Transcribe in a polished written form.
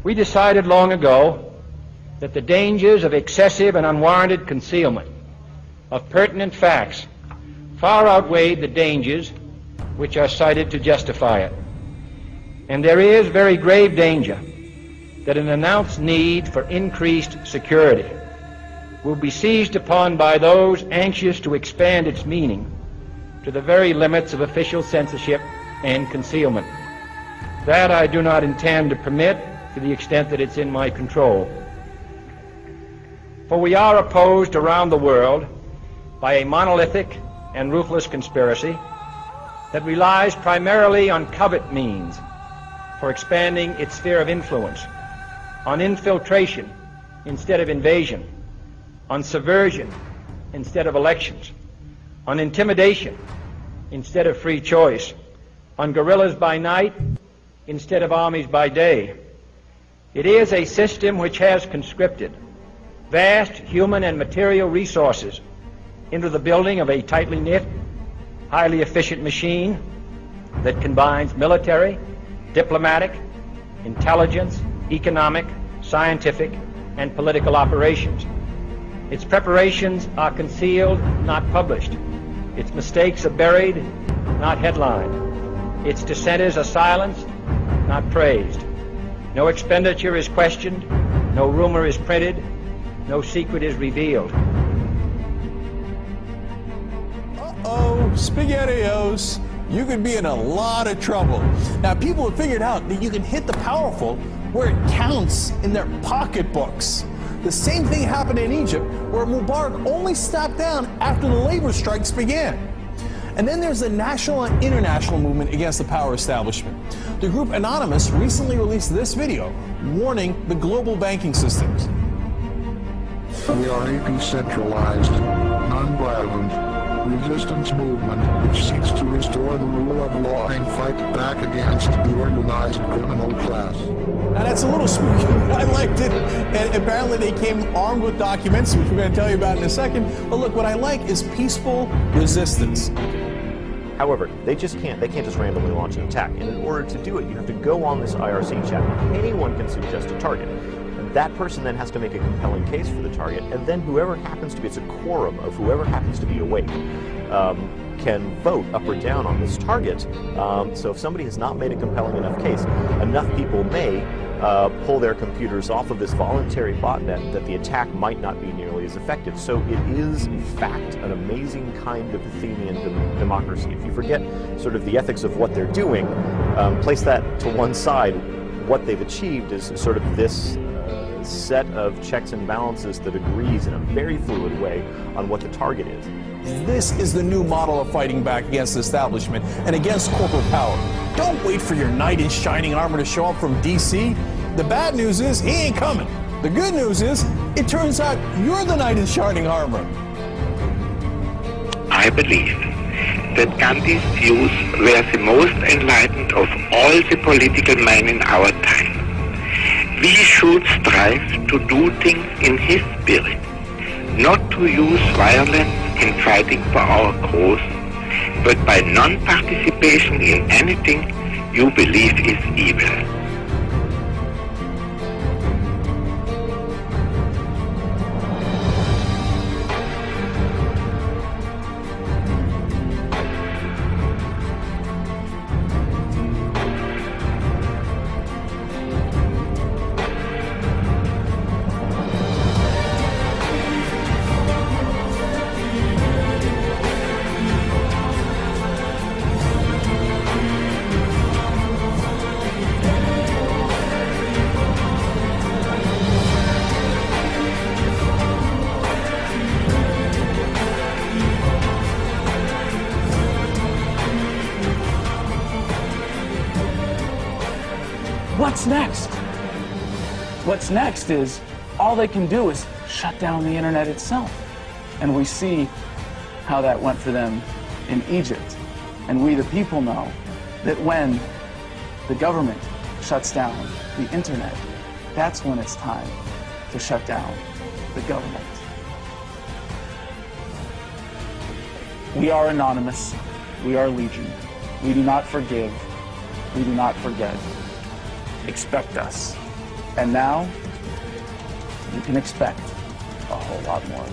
We decided long ago that the dangers of excessive and unwarranted concealment of pertinent facts far outweighed the dangers which are cited to justify it. And there is very grave danger that an announced need for increased security will be seized upon by those anxious to expand its meaning to the very limits of official censorship and concealment. That I do not intend to permit to the extent that it's in my control. For we are opposed around the world by a monolithic and ruthless conspiracy that relies primarily on covert means for expanding its sphere of influence, on infiltration instead of invasion, on subversion instead of elections, on intimidation instead of free choice, on guerrillas by night instead of armies by day. It is a system which has conscripted vast human and material resources into the building of a tightly knit, highly efficient machine that combines military, diplomatic, intelligence, economic, scientific, and political operations. Its preparations are concealed, not published. Its mistakes are buried, not headlined. Its dissenters are silenced, not praised. No expenditure is questioned, no rumor is printed, no secret is revealed. Uh-oh, SpaghettiOs. You could be in a lot of trouble. Now, people have figured out that you can hit the powerful where it counts in their pocketbooks. The same thing happened in Egypt, where Mubarak only stepped down after the labor strikes began. And then there's the national and international movement against the power establishment. The group Anonymous recently released this video warning the global banking systems. We are a decentralized, non-violent resistance movement which seeks to restore the rule of law and fight back against the organized criminal class. Now that's a little spooky. I liked it. And apparently they came armed with documents, which we're going to tell you about in a second. But look, what I like is peaceful resistance. However, they can't just randomly launch an attack. And in order to do it, you have to go on this IRC chat. Anyone can suggest a target. That person then has to make a compelling case for the target, and then whoever happens to be, it's a quorum of whoever happens to be awake, can vote up or down on this target. So if somebody has not made a compelling enough case, enough people may pull their computers off of this voluntary botnet that the attack might not be nearly as effective. So it is, in fact, an amazing kind of Athenian democracy. If you forget sort of the ethics of what they're doing, place that to one side, what they've achieved is sort of this set of checks and balances that agrees in a very fluid way on what the target is. This is the new model of fighting back against the establishment and against corporate power. Don't wait for your knight in shining armor to show up from DC. The bad news is he ain't coming. The good news is it turns out you're the knight in shining armor. I believe that Gandhi's views were the most enlightened of all the political men in our time. We should strive to do things in his spirit, not to use violence in fighting for our cause, but by non-participation in anything you believe is evil. What's next? What's next is all they can do is shut down the internet itself. And we see how that went for them in Egypt. And we, the people, know that when the government shuts down the internet, that's when it's time to shut down the government. We are Anonymous. We are Legion. We do not forgive. We do not forget. Expect us. And now, you can expect a whole lot more.